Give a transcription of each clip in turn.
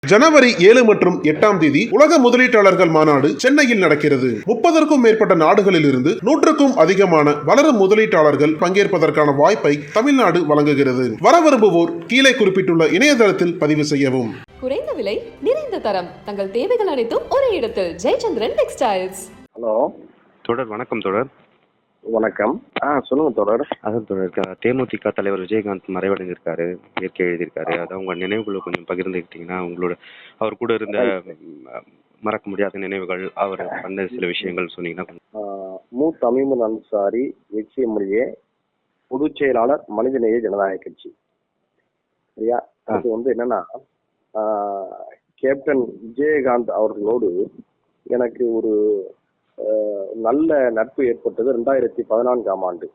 ஜனவரி 7 மற்றும் 8ஆம் தேதி உலக முதலீட்டாளர்கள் மாநாடு சென்னையில் நடக்கிறது. 30க்கும் மேற்பட்ட நாடுகளில் இருந்து 100க்கும் அதிகமான வளரும் முதலீட்டாளர்கள் பங்கேற்பதற்கான வாய்ப்பை தமிழ்நாடு வழங்குகிறது. வர விரும்புவோர் கீழே குறிப்பிட்டுள்ள இணையதளத்தில் பதிவு செய்யவும். குறைந்த விலை, நிறைந்த தரம், தங்கள் தேவைகள் அனைத்தும் ஒரே இடத்தில். ஜெயச்சந்திரன் டெக்ஸ்டைல்ஸ். ஹலோ தொடர். வணக்கம் தொடர். வணக்கம். சொல்லுங்க தொடர். அதான் தொடர், தேமுதிக தலைவர் விஜயகாந்த் மறைவடைஞ்சிருக்காரு, இயற்கை எழுதியிருக்காரு. அதை உங்க நினைவுகளை கொஞ்சம் பகிர்ந்துக்கிட்டீங்கன்னா, உங்களோட அவர் கூட இருந்த மறக்க முடியாத நினைவுகள், அவர் பண்ண சில விஷயங்கள் சொன்னீங்கன்னா கொஞ்சம். மு தமிமுல் அன்சாரி, எக்ஸ்எம்எல்ஏ, பொதுச் செயலாளர், மனிதநேய ஜனநாயக கட்சி. சரியா? அது என்னன்னா, கேப்டன் விஜயகாந்த் அவர்களோடு எனக்கு ஒரு நல்ல நட்பு ஏற்பட்டது 2014ஆம் ஆண்டு.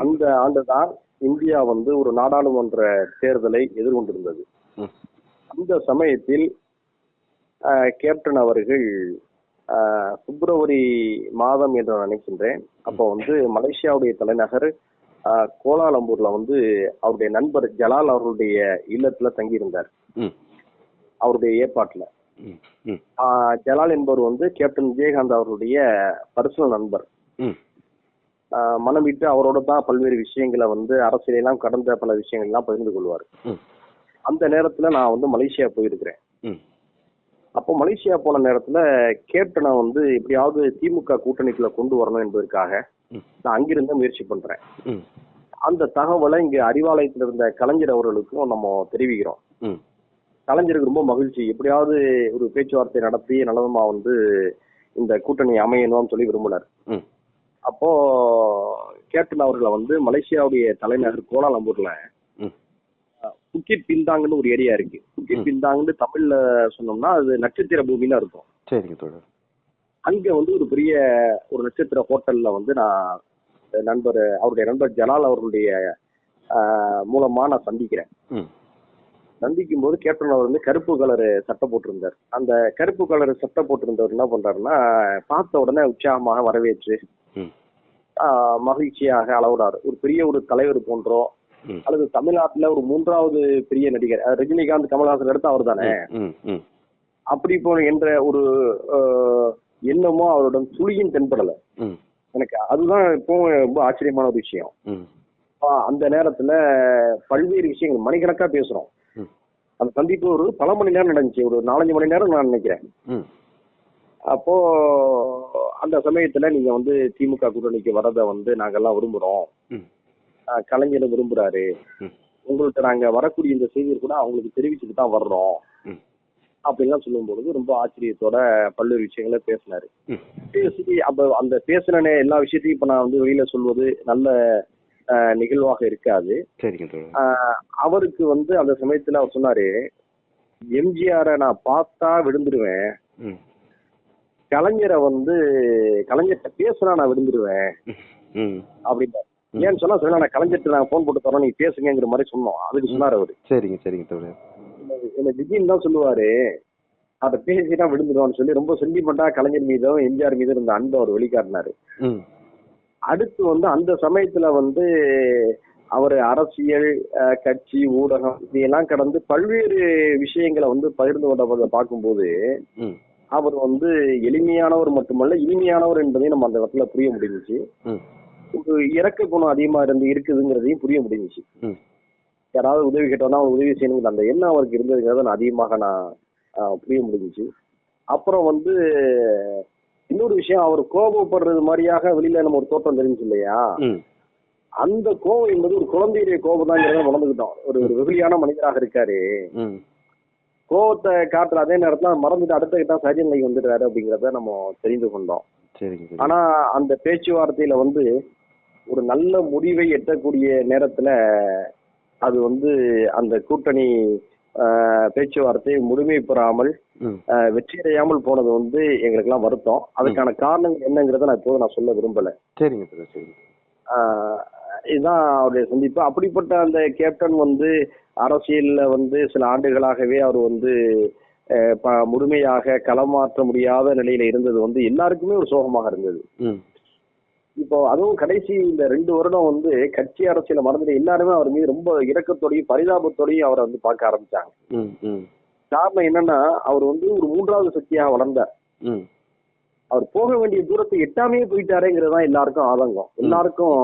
அந்த ஆண்டுதான் இந்தியா ஒரு நாடாளுமன்ற தேர்தலை எதிர்கொண்டிருந்தது. அந்த சமயத்தில் கேப்டன் அவர்கள் பிப்ரவரி மாதம் என்று நான் நினைக்கின்றேன், அப்போ மலேசியாவுடைய தலைநகர் கோலாலம்பூர்ல அவருடைய நண்பர் ஜலால் அவர்களுடைய இல்லத்துல தங்கியிருந்தார், அவருடைய ஏற்பாட்டுல. ஜலால் என்பவர் கேப்டன் விஜயகாந்த் அவர்களுடைய பர்சனல் நண்பர். மனம் விட்டு அவரோட தான் பல்வேறு விஷயங்களை அரசியலெல்லாம் கடந்த பல விஷயங்கள் எல்லாம் பகிர்ந்து கொள்வார். அந்த நேரத்துல நான் மலேசியா போயிருக்கிறேன். அப்போ மலேசியா போன நேரத்துல கேப்டனை எப்படியாவது திமுக கூட்டணிக்குள்ள கொண்டு வரணும் என்பதற்காக நான் அங்கிருந்த முயற்சி பண்றேன். அந்த தகவலை இங்க அறிவாலயத்தில் இருந்த கலைஞர் அவர்களுக்கும் நம்ம தெரிவிக்கிறோம். கலைஞருக்கு ரொம்ப மகிழ்ச்சி, எப்படியாவது ஒரு பேச்சுவார்த்தை நடத்தி நல்லதமா இந்த கூட்டணி அமையணும்னு சொல்லி விரும்பினார். அப்போ கேப்டன் அவர்களை மலேசியாவுடைய தலைநகர் கோலாலம்பூர்ல புக்கிட் பிந்தாங்கன்னு ஒரு ஏரியா இருக்கு. புக்கிட் பிந்தாங்கன்னு தமிழ்ல சொன்னோம்னா அது நட்சத்திர பூமின்னு இருக்கும். அங்க ஒரு பெரிய ஒரு நட்சத்திர ஹோட்டல்ல நான் அவருடைய நண்பர் ஜலால் அவர்களுடைய மூலமா நான் சந்திக்கிறேன். சந்திக்கும் போது கேப்டன் அவர் கருப்பு கலர் சட்டை போட்டிருந்தார். அந்த கருப்பு கலர் சட்டை போட்டிருந்தவர் என்ன பண்றாருன்னா, பார்த்த உடனே உற்சாகமாக வரவேற்று மகிழ்ச்சியாக அளவிடாரு. ஒரு பெரிய ஒரு தலைவர் போன்றோ அல்லது தமிழ்நாட்டுல ஒரு 3வது பெரிய நடிகர், ரஜினிகாந்த் கமல்ஹாசன் எடுத்து அவர் தானே, அப்படி போன என்ற ஒரு எண்ணமோ அவரோட துளியும் தென்படல எனக்கு. அதுதான் இப்போ ரொம்ப ஆச்சரியமான ஒரு விஷயம். அந்த நேரத்துல பல்வேறு விஷயங்கள் மணிக்கணக்கா பேசுறோம். அந்த சந்திப்பு ஒரு பல மணி நேரம் நடந்துச்சு, ஒரு 4-5 மணி நேரம் நான் நினைக்கிறேன். அப்போ அந்த சமயத்துல நீங்க திமுக கூட்டணிக்கு வரத நாங்கெல்லாம் விரும்புறோம், கலைஞர் விரும்புறாரு, உங்கள்கிட்ட நாங்க வரக்கூடிய இந்த செய்தியை கூட அவங்களுக்கு தெரிவிச்சுட்டு தான் வர்றோம் அப்படின்லாம் சொல்லும் பொழுது ரொம்ப ஆச்சரியத்தோட பல்வேறு விஷயங்கள பேசினாரு. பேசி அப்ப அந்த பேசுன எல்லா விஷயத்தையும் இப்ப நான் வெளியில சொல்வது நல்ல நிகழ்வாக இருக்காது. அவருக்கு அந்த சமயத்துல அவர் சொன்னாரு, எம்ஜிஆரை நான் பார்த்தா விழுந்துருவேன், கலைஞரை கலைஞர்கிட்ட பேசுனா நான் விழுந்துருவேன் அப்படின்னா. ஏன்னு சொன்னா சரி, நான் கலைஞர்கிட்ட நான் போன் போட்டு தரோம், நீங்க பேசுங்கிற மாதிரி சொன்னோம். அதுக்கு சொன்னாரு அவரு. என்ன விஜயன் தான் சொல்லுவாரு, அதை பேசினா விழுந்துருவான்னு சொல்லி ரொம்ப சென்டிமெண்டா கலைஞர் மீதும் எம்ஜிஆர் மீதும் இருந்த அன்பை அவர் வெளிக்காட்டினாரு. அடுத்து அந்த சமயத்துல அவர் அரசியல், கட்சி, ஊடகம் இதையெல்லாம் கடந்து பல்வேறு விஷயங்களை பகிர்ந்து கொண்ட பார்க்கும்போது அவர் எளிமையானவர் மட்டுமல்ல இனிமையானவர் என்பதையும் நம்ம அந்த இடத்துல புரிய முடிஞ்சிச்சு. ஒரு இறக்க குணம் அதிகமா இருக்குதுங்கிறதையும் புரிய முடிஞ்சிச்சு. யாராவது உதவி கேட்டோம்னா அவர் உதவி செய்யணுங்கிற அந்த எண்ணம் அவருக்கு இருந்ததுங்கிறத நான் அதிகமாக புரிய முடிஞ்சிச்சு. அப்புறம் இன்னொரு விஷயம், அவர் கோபப்படுறது மாதிரியாக வெளியில நம்ம ஒரு தோற்றம் தெரிஞ்சு இல்லையா, அந்த கோபம் என்பது ஒரு குழந்தையுடைய கோபம் தான் உணர்ந்துக்கிட்டோம். ஒரு வெகுளியான மனிதராக இருக்காரு, கோபத்தை காட்டுற அதே நேரத்துல மறந்துட்டு அடுத்த கிட்ட சரி நிலைக்கு வந்துடுறாரு அப்படிங்கிறத நம்ம தெரிந்து கொண்டோம். ஆனா அந்த பேச்சுவார்த்தையில ஒரு நல்ல முடிவை எட்டக்கூடிய நேரத்துல அது அந்த கூட்டணி பேச்சுவார்த்தை முழுமை பெறாமல் வெற்றியடையாமல் போனது எங்களுக்கு எல்லாம் வருத்தம். அதுக்கான காரணங்கள் என்னங்கிறத நான் சொல்ல விரும்பல. இதுதான் அவருடைய சந்திப்பு. அப்படிப்பட்ட அந்த கேப்டன் அரசியல்ல சில ஆண்டுகளாகவே அவர் முழுமையாக களமாற்ற முடியாத நிலையில இருந்தது எல்லாருக்குமே ஒரு சோகமாக இருந்தது. இப்போ அதுவும் கடைசி இந்த 2 வருடம் கட்சி அரசியல மறந்துட்டு எல்லாருமே அவர் மீது ரொம்ப இரக்கத்தோடையும் பரிதாபத்தோடையும் அவரை பார்க்க ஆரம்பிச்சாங்க. காரணம் என்னன்னா அவர் வந்து ஒரு மூன்றாவது சக்தியாக வளர்ந்தார். அவர் போக வேண்டிய தூரத்தை எட்டாமே போயிட்டாருங்கிறது தான் எல்லாருக்கும் ஆதங்கம், எல்லாருக்கும்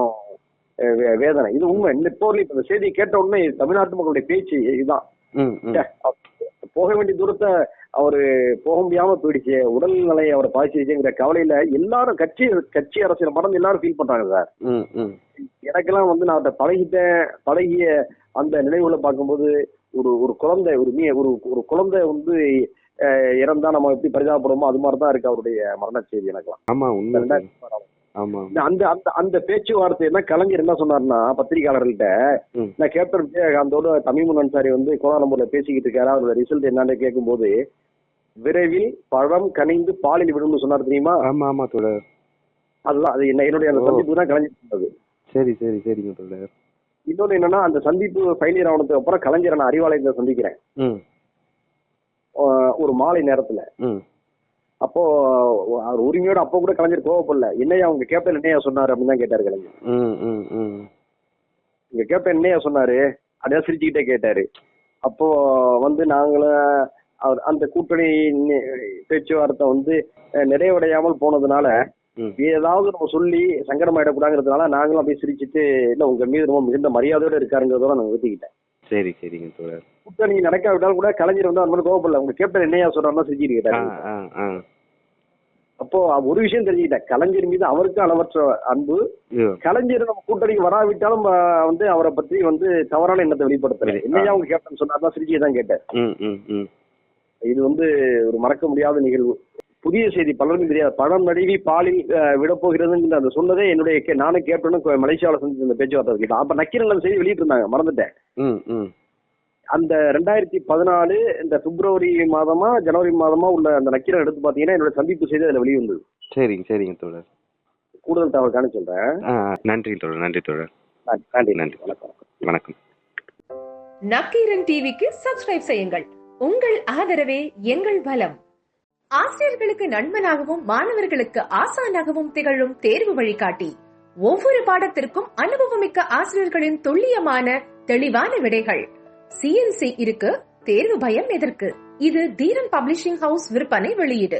வேதனை. இது உண்மை. இப்போ இந்த செய்தியை கேட்ட உடனே தமிழ்நாட்டு மக்களுடைய பேச்சு இதுதான். போக வேண்டிய தூரத்தை அவரு போக முடியாம போயிடுச்சு, உடல்நிலை அவரை பாதிச்சிருச்சுங்கிற கவலையில எல்லாரும் கட்சி அரசியல் மறந்து எல்லாரும் ஃபீல் பண்றாங்க சார். எனக்கெல்லாம் வந்து நான் பழகிய அந்த நினைவுகளை பார்க்கும்போது ஒரு குழந்தை ஒரு குழந்தை வந்து இறந்தா நம்ம எப்படி பரிதாபப்படுமோ அது மாதிரிதான் இருக்கு அவருடைய மரண செய்தி எனக்கெல்லாம். அந்த அந்த பேச்சுவார்த்தை என்ன கலைஞர் என்ன சொன்னார்னா பத்திரிகையாளர்கள்ட்ட, நான் கேப்டன் விஜயகாந்தோட தமிமுன் அன்சாரி வந்து கோலாலம்பூர்ல பேசிக்கிட்டு இருக்காரு, அவரோட ரிசல்ட் என்னன்னு கேட்கும் போது விரைவில் பழம் கனிந்து பாலில் விடும்னு சொன்னார் தெரியுமா? அதுதான் அது என்னுடைய அந்த சந்திப்பு தான் கலைஞர் சொன்னது. சரி சரி சரிங்க தோழர். இன்னொன்னு என்னன்னா அந்த சந்திப்பு ஃபைலியர் ஆனதுக்கு அப்புறம் கலைஞரை நான் அறிவாலயத்தை சந்திக்கிறேன் ஒரு மாலை நேரத்துல. அப்போ அவர் உரிமையோட அப்போ கூட கலைஞர் கோவப்படல, என்னையா உங்க கேப்டன் என்னையா சொன்னாரு அப்படின்னு தான் கேட்டாரு கலைஞர். உங்க கேப்டன் என்னையா சொன்னாரு அப்படியே சிரிச்சுக்கிட்டே கேட்டாரு. அப்போ வந்து நாங்களும் அவர் அந்த கூட்டணி பேச்சுவார்த்தை வந்து நிறைவடையாமல் போனதுனால ஏதாவது நம்ம சொல்லி சங்கடமாயிடக்கூடாதுங்கிறதுனால நாங்களும் அப்படியே சிரிச்சுட்டு இல்ல உங்க மீது ரொம்ப மிகுந்த மரியாதையோட இருக்காருங்கிறதோட நான் நிறுத்திக்கிட்டேன். சரி சரிங்க தோழர். கூட்டணி நடக்காவிட்டாலும் கூட கலைஞர் வந்து அந்த மாதிரி கோவப்படல, உங்க கேப்டன் என்னையா சொல்றாருன்னா சிரிச்சுட்டு கேட்டாரு. அப்போ ஒரு விஷயம் தெரிஞ்சுக்கிட்டேன், கலைஞர் மீது அவருக்கு அளவற்ற அன்பு. கலைஞர் நம்ம கூட்டணிக்கு வராவிட்டாலும் வந்து அவரை பத்தி வந்து தவறான எண்ணத்தை வெளிப்படுத்தல. என்னையா உங்க கேப்டன் சொன்னார்னா சிரிச்சியே தான் கேட்டார். இது வந்து ஒரு மறக்க முடியாத நிகழ்வு. புதிய செய்தி பலருக்கும் தெரியாது, பழம் நழுவி பாலில் விடப்போகிறதுன்னு அந்த சொன்னதே என்னுடைய நானும் கேப்டனும் மலேசியாவில் செஞ்சு இந்த பேச்சுவார்த்தை கேட்டேன். அப்ப நக்கீரன் செய்தி வெளியிட்டு இருந்தாங்க, மறந்துட்டேன். அந்த 2014 இந்த பிப்ரவரி மாதமா ஜனவரி மாதமா உள்ள அந்த நக்கீரன் எடுத்து பாத்தீங்கன்னா என்னோட சந்திப்பு செய்தி அதுல வெளிவந்தது. சரிங்க சரிங்க தோழர். கூடுதல் தகவலுக்கான சொல்றேன். நன்றி தோழர். நன்றி தோழர். நன்றி நன்றி. வணக்கம். நக்கீரன் டிவிக்கு சப்ஸ்கிரைப் செய்யுங்கள். உங்கள் ஆதரவே எங்கள் பலம். ஆசிரியர்களுக்கு நண்பனாகவும் மாணவர்களுக்கு ஆசானாகவும் திகழும் தேர்வு வழிகாட்டி. ஒவ்வொரு பாடத்திற்கும் அனுபவமிக்க ஆசிரியர்களின் துல்லியமான தெளிவான விடைகள். CNC இருக்கு, தேர்வு பயம் எதற்கு? இது தீரன் பப்ளிஷிங் ஹவுஸ் விற்பனை வெளியீடு.